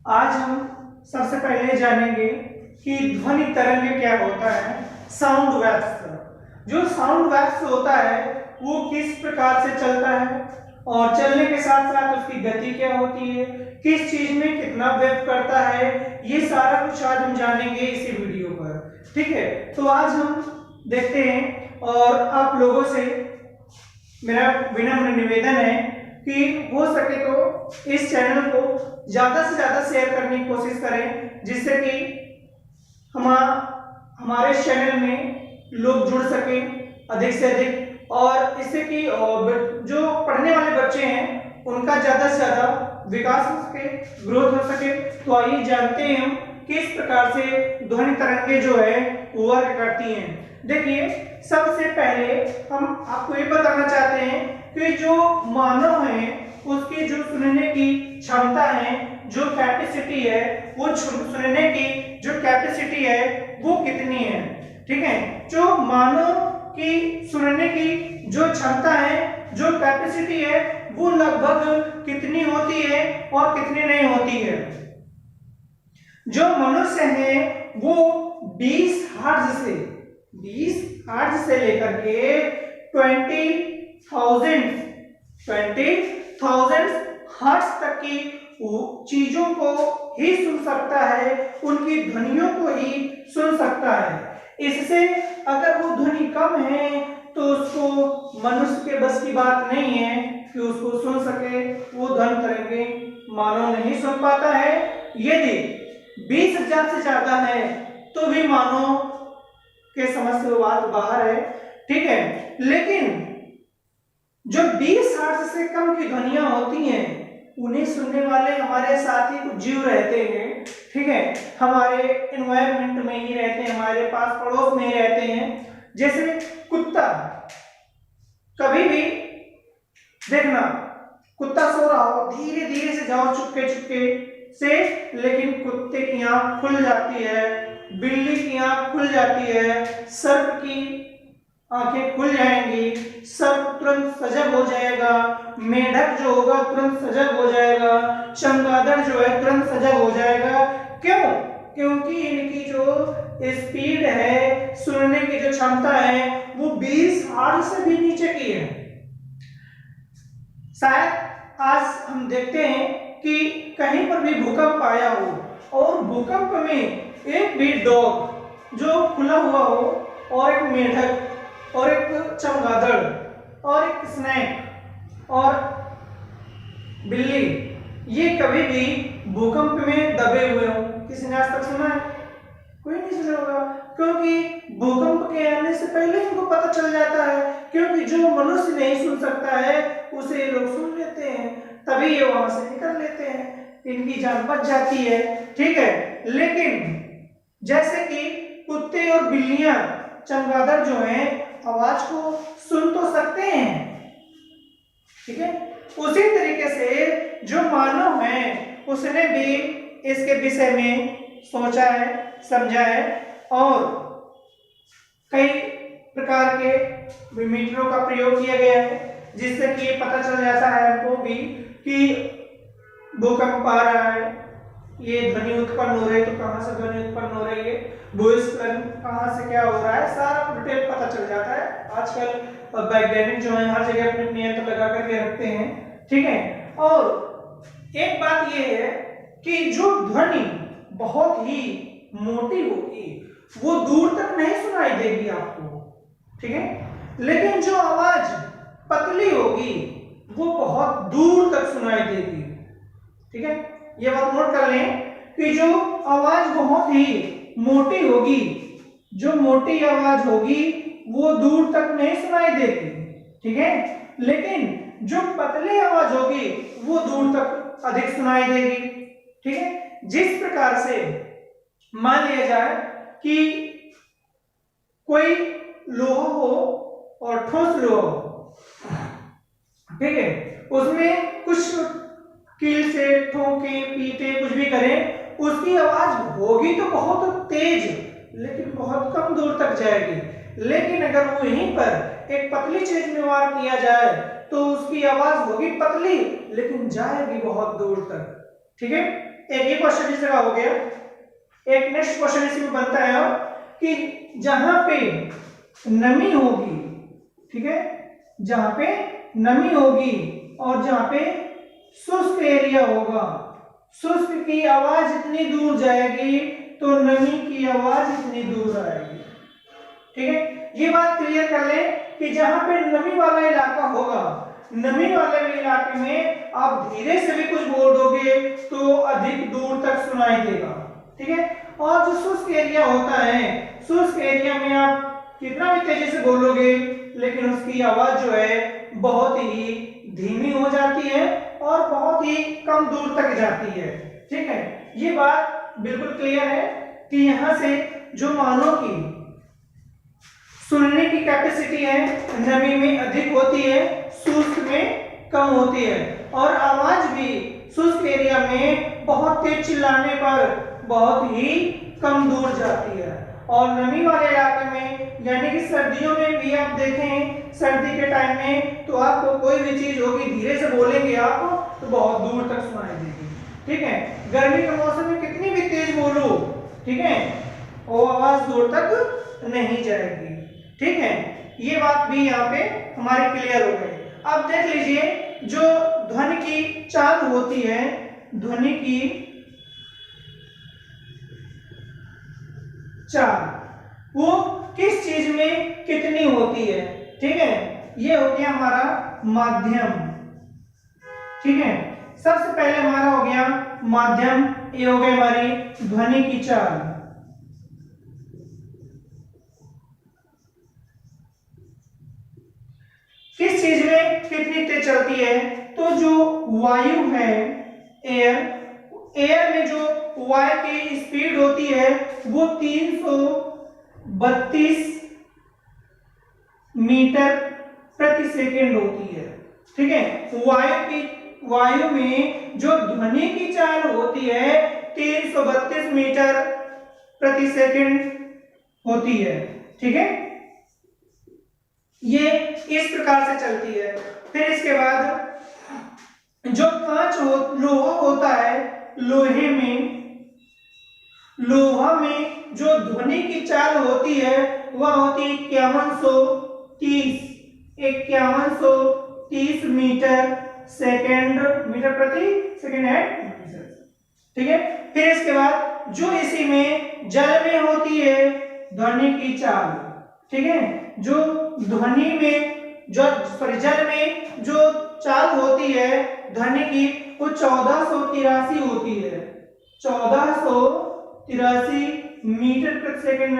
आज हम सबसे पहले जानेंगे कि ध्वनि तरंग क्या होता है। साउंड वेव्स, जो साउंड वेव्स होता है वो किस प्रकार से चलता है और चलने के साथ साथ उसकी गति क्या होती है, किस चीज में कितना वेव करता है, ये सारा कुछ आज हम जानेंगे इसी वीडियो पर। ठीक है, तो आज हम देखते हैं और आप लोगों से मेरा विनम्र निवेदन है कि हो सके तो इस चैनल को ज्यादा से ज्यादा शेयर करने की कोशिश करें, जिससे कि हमारे चैनल में लोग जुड़ सके अधिक से अधिक, और इससे कि जो पढ़ने वाले बच्चे हैं उनका ज्यादा से ज्यादा विकास हो सके, ग्रोथ हो सके। तो आइए जानते हैं हम किस प्रकार से ध्वनि तरंगे जो है वर्क करती हैं। देखिए, सबसे पहले हम आपको ये बताना चाहते हैं कि जो मानव है उसकी जो सुनने की क्षमता है, जो कैपेसिटी है, वो सुनने की जो कैपेसिटी है वो कितनी है। ठीक है, जो मानव की सुनने की जो क्षमता है, जो कैपेसिटी है, वो लगभग कितनी होती है और कितनी नहीं होती है। जो मनुष्य है वो 20 हर्ट्ज से लेकर के 20,000 हर्ट्ज तक की चीजों को ही सुन सकता है, उनकी ध्वनियों को ही सुन सकता है। इससे अगर वो ध्वनि कम है तो उसको मनुष्य के बस की बात नहीं है कि उसको सुन सके, वो ध्वनि तरंगे मानव नहीं सुन पाता है। यदि 20,000 से ज्यादा है तो भी मानव के समझ से बात बाहर है। ठीक है, लेकिन जो 20 हर्ट्ज से कम की ध्वनियां होती हैं उन्हें सुनने वाले हमारे साथ ही कुछ जीव रहते हैं। ठीक है, हमारे एनवायरनमेंट में ही रहते हैं, हमारे पास पड़ोस में ही रहते हैं। जैसे कुत्ता, कभी भी देखना कुत्ता सो रहा हो, धीरे धीरे से जाओ चुपके चुपके से, लेकिन कुत्ते की आंख खुल जाती है, बिल्ली की आंख खुल जाती है, सर्प की आंखें खुल जाएंगी, सर्प तुरंत सजग हो जाएगा, मेढक जो होगा तुरंत सजग हो जाएगा, चमगादड़ जो है तुरंत सजग हो जाएगा। क्यों? क्योंकि इनकी जो स्पीड है, सुनने की जो क्षमता है, वो 20 हर्ट्ज से भी नीचे की है। शायद आज हम देखते हैं कि कहीं पर भी भूकंप आया हो और भूकंप में एक भी डॉग जो खुला हुआ हो, और एक मेढक, और एक चमगादड़, और एक स्नेक और बिल्ली, ये कभी भी भूकंप में दबे हुए हो। किसी ने आज तक सुना है? कोई नहीं सुना होगा, क्योंकि भूकंप के आने से पहले इनको पता चल जाता है, क्योंकि जो मनुष्य नहीं सुन सकता है उसे ये लोग सुन लेते हैं, तभी ये वहां से निकल लेते हैं, इनकी जान बच जाती है। ठीक है, लेकिन जैसे कि कुत्ते और बिल्लियां, चमगादड़ जो हैं आवाज को सुन तो सकते हैं। ठीक है, उसी तरीके से जो मानव है उसने भी इसके विषय में सोचा है, समझा है, और कई प्रकार के मीटरों का प्रयोग किया गया है, जिससे कि पता चल जाता है हमको भी कि भूकंप आ रहा है, ये ध्वनि उत्पन्न हो रही है, तो कहां से ध्वनि उत्पन्न हो रही है, भूस्खलन कहां से क्या हो रहा है, सारा डिटेल पता चल जाता है। आजकल वैज्ञानिक जो है हर जगह अपने यंत्र लगा करके रखते हैं। ठीक है, और एक बात ये है कि जो ध्वनि बहुत ही मोटी होगी वो दूर तक नहीं सुनाई देगी आपको। ठीक है, लेकिन जो आवाज पतली होगी वो बहुत दूर तक सुनाई देगी। ठीक है, ये बात नोट कर लें कि जो आवाज बहुत ही मोटी होगी, जो मोटी आवाज होगी वो दूर तक नहीं सुनाई देती। ठीक है, लेकिन जो पतली आवाज होगी वो दूर तक अधिक सुनाई देगी। ठीक है, जिस प्रकार से मान लिया जाए कि कोई लोहा हो और ठोस लोहा हो, ठीक है, उसमें कुछ कील से ठोके पीटे कुछ भी करें, उसकी आवाज होगी तो बहुत तेज, लेकिन बहुत कम दूर तक जाएगी। लेकिन अगर वो यहीं पर एक पतली चीज में वार किया जाए तो उसकी आवाज होगी पतली, लेकिन जाएगी बहुत दूर तक। ठीक है, एक ही क्वेश्चन इस जगह हो गया। एक नेक्स्ट क्वेश्चन इसी में बनता है कि जहां पे नमी होगी, ठीक है, जहां पे नमी होगी और जहां पे शुष्क एरिया होगा, शुष्क की आवाज इतनी दूर जाएगी तो नमी की आवाज इतनी दूर आएगी। ठीक है, ये बात क्लियर कर ले कि जहां पे नमी वाला इलाका होगा, नमी वाले इलाके में आप धीरे से भी कुछ बोल दोगे तो अधिक दूर तक सुनाई देगा। ठीक है, और जो शुष्क एरिया होता है, शुष्क एरिया में आप कितना भी तेजी से बोलोगे लेकिन उसकी आवाज जो है बहुत ही धीमी हो जाती है और बहुत ही कम दूर तक जाती है। ठीक है, ये बात बिल्कुल क्लियर है कि यहां से जो मानव की सुनने की कैपेसिटी है नमी में अधिक होती है, शुष्क में कम होती है, और आवाज भी शुष्क एरिया में बहुत तेज चिल्लाने पर बहुत ही कम दूर जाती है। और नमी वाले इलाके में यानी कि सर्दियों में भी आप देखें, सर्दी के टाइम में तो आपको कोई भी चीज होगी धीरे से बोलेंगे आप तो बहुत दूर तक सुनाई देगी। ठीक है, गर्मी के मौसम में कितनी भी तेज बोलो, ठीक है, वो आवाज दूर तक नहीं जाएगी। ठीक है, ये बात भी यहाँ पे हमारी क्लियर हो गई। अब देख लीजिए जो ध्वनि की चाल होती है, ध्वनि की चाल वो किस चीज में कितनी होती है। ठीक है, ये हो गया हमारा माध्यम। ठीक है, सबसे पहले हमारा हो गया माध्यम, ये हो गई हमारी ध्वनि की चाल। किस चीज में कितनी तेज चलती है, तो जो वायु है, एयर में जो वायु की स्पीड होती है वो 332 मीटर प्रति सेकंड होती है। ठीक है, वायु में जो ध्वनि की चाल होती है 332 मीटर प्रति सेकंड होती है। ठीक है, ये इस प्रकार से चलती है। फिर इसके बाद जो कांच लोहा होता है, लोहा में जो ध्वनि की चाल होती है वह होती है 5130 मीटर प्रति सेकंड है। ठीक है, फिर इसके बाद जो इसी में जल में होती है ध्वनि की चाल, ठीक है, जो ध्वनि में जल में जो चाल होती है ध्वनि की वो 1483 होती है, 1483 मीटर प्रति सेकंड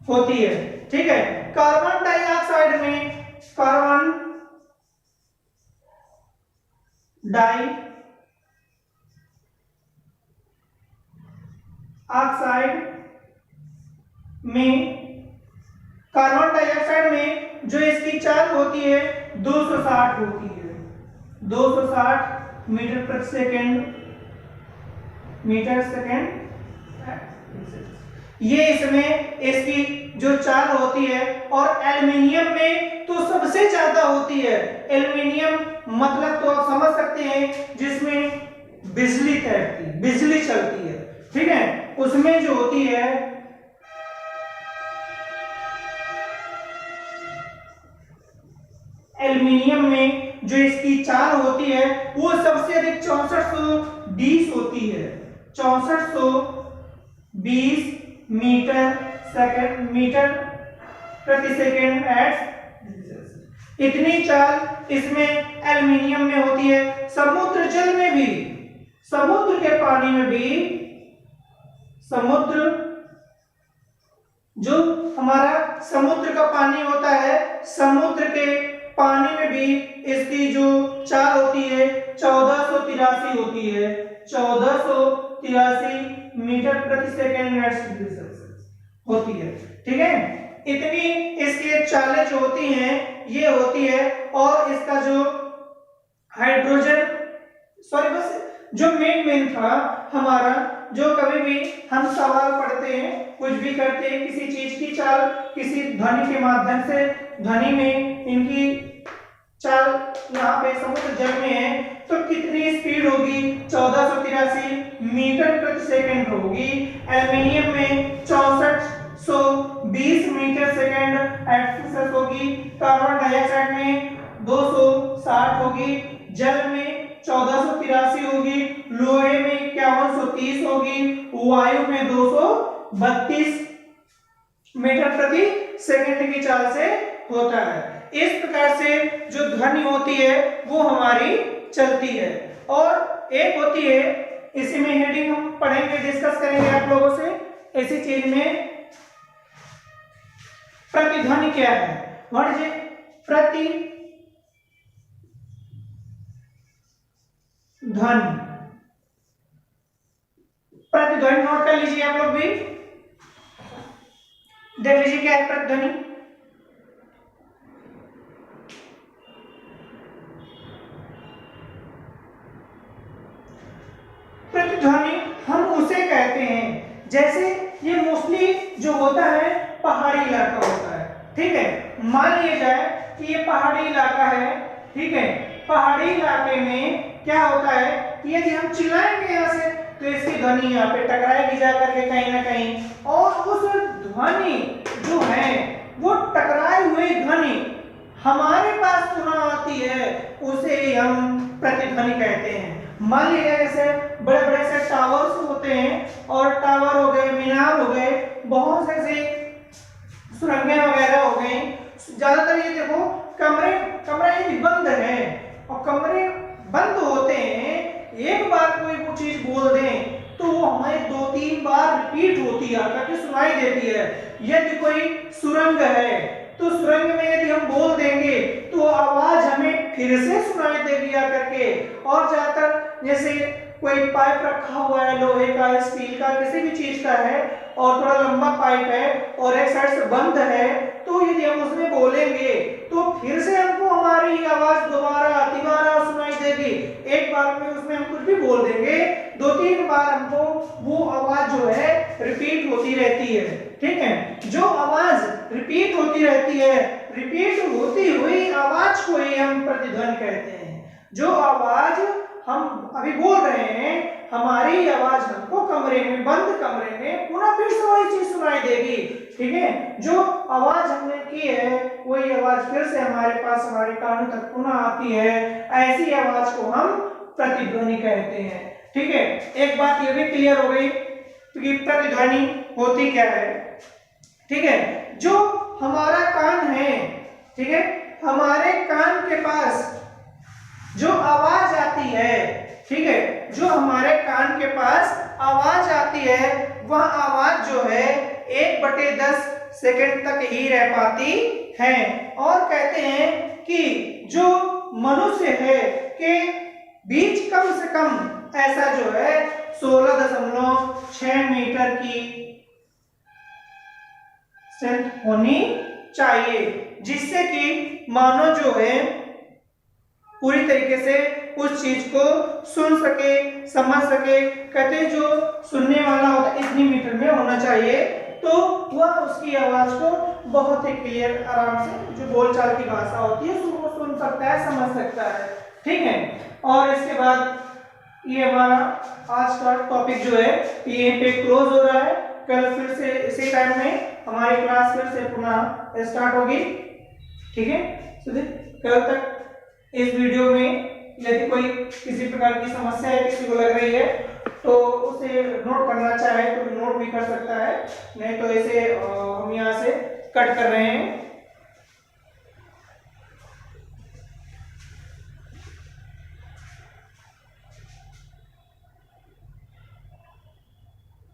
होती है। ठीक है, कार्बन डाइऑक्साइड में कार्बन डाइऑक्साइड में जो इसकी चाल होती है 260 होती है, 260 मीटर प्रति सेकंड। ये इसमें इसकी जो चाल होती है। और एल्युमिनियम में तो सबसे ज्यादा होती है। एल्युमिनियम मतलब तो आप समझ सकते हैं जिसमें बिजली चलती है। ठीक है, उसमें जो होती है एल्युमिनियम में जो इसकी चाल होती है वो सबसे अधिक 6420 होती है, 6420 मीटर प्रति सेकंड एट। इतनी चाल इसमें एल्युमिनियम में होती है। समुद्र जल में भी, समुद्र के पानी में भी, समुद्र जो हमारा समुद्र का पानी होता है, समुद्र के पानी में भी इसकी जो चाल होती है 1483 होती है, 1483 मीटर प्रति सेकंड होती है। ठीक है, इतनी इसकी चालें जो होती हैं ये होती है। और इसका जो हाइड्रोजन जो मेन था हमारा, जो कभी भी हम सवाल पढ़ते हैं, कुछ भी करते हैं, किसी चीज की चाल किसी ध्वनि के माध्यम से, ध्वनि में इनकी चाल यहाँ पे समुद्र जल में है तो कितनी स्पीड होगी? 1483 मीटर प्रति सेकंड होगी। एल्युमिनियम में 6420 मीटर सेकंड एक्सेस होगी। कार्बन डाइऑक्साइड में 260 होगी। जल में 1483 होगी। लोहे में 5130 होगी। वायु में 232 मीटर प्रति सेकंड की चाल से होता है। इस प्रकार से जो ध्वनि होती है वो हमारी चलती है। और एक होती है, इसी में हेडिंग हम पढ़ेंगे, डिस्कस करेंगे आप लोगों से, ऐसी चीज में प्रतिध्वनि क्या है, व्हाट इज प्रतिध्वनि। प्रतिध्वनि नोट कर लीजिए आप लोग भी, देख लीजिए क्या है प्रतिध्वनि। प्रतिध्वनि हम उसे कहते हैं, जैसे ये मोस्टली जो होता है पहाड़ी इलाका होता है, ठीक है। मान लिया जाए कि ये पहाड़ी इलाका है, ठीक है। पहाड़ी इलाके में क्या होता है कि यदि हम चिल्लाएंगे यहाँ से तो इसकी ध्वनि यहाँ पे टकराएगी जाकर के कहीं ना कहीं, और उस ध्वनि जो है वो टकराई हुई ध्वनि हमारे पास सुना आती है, उसे हम प्रतिध्वनि कहते हैं। मान लीजिए जैसे बड़े बड़े से टावर्स होते हैं, और टावर हो गए, मीनार हो गए, बहुत से सुरंगें वगैरह हो गई। ज्यादातर ये देखो कमरे यदि बंद है, और कमरे बंद होते हैं, एक बार कोई वो चीज बोल दें तो वो हमें 2-3 बार रिपीट होती है, आकर के सुनाई देती है। यदि कोई सुरंग है तो सुरंग में यदि हम बोल देंगे तो आवाज हमें फिर से सुनाई देगी आकर के। और ज्यादातर जैसे कोई पाइप रखा हुआ है, लोहे का, स्टील का, किसी भी चीज का है, और थोड़ा लंबा पाइप है और एक साइड से बंद है, तो यदि हम उसमें बोलेंगे तो फिर से हमको हमारी आवाज दोबारा सुनाई देगी। एक बार में उसमें हम कुछ भी बोल देंगे, 2-3 बार हमको वो आवाज जो है रिपीट होती रहती है, ठीक है। जो आवाज रिपीट होती रहती है, रिपीट होती हुई आवाज को ही हम प्रतिध्वनि कहते हैं। जो आवाज हम अभी बोल रहे हैं, हमारी आवाज हमको बंद कमरे में पुनः फिर से वही चीज सुनाई देगी, ठीक है। जो आवाज हमने की है वही आवाज फिर से हमारे पास, हमारे कानों तक पुनः आती है, ऐसी आवाज को हम प्रतिध्वनि कहते हैं, ठीक है। एक बात ये भी क्लियर हो गई कि प्रतिध्वनि होती क्या है, ठीक है। जो हमारा कान है, ठीक है, हमारे कान के पास जो आवाज आती है, ठीक है, जो हमारे कान के पास आवाज आती है, वह आवाज जो है 1/10 सेकंड तक ही रह पाती है। और कहते हैं कि जो मनुष्य है के बीच कम से कम ऐसा जो है 16.6 मीटर की स्ट्रेंथ होनी चाहिए, जिससे कि मानव जो है पूरी तरीके से उस चीज को सुन सके, समझ सके। कहते हैं जो सुनने वाला होता है इतनी मीटर में होना चाहिए, तो वह उसकी आवाज को बहुत ही क्लियर, आराम से, जो बोलचाल की भाषा होती है उसको सुन सकता है, समझ सकता है, ठीक है। और इसके बाद ये हमारा आज का टॉपिक जो है यहीं पे क्लोज हो रहा है। कल फिर से इसी टाइम में हमारी क्लास फिर से पुनः स्टार्ट होगी, ठीक है। कल तक इस वीडियो में यदि कोई किसी प्रकार की समस्या है, किसी को लग रही है, तो उसे नोट करना चाहे तो नोट भी कर सकता है, नहीं तो ऐसे हम यहाँ से कट कर रहे हैं।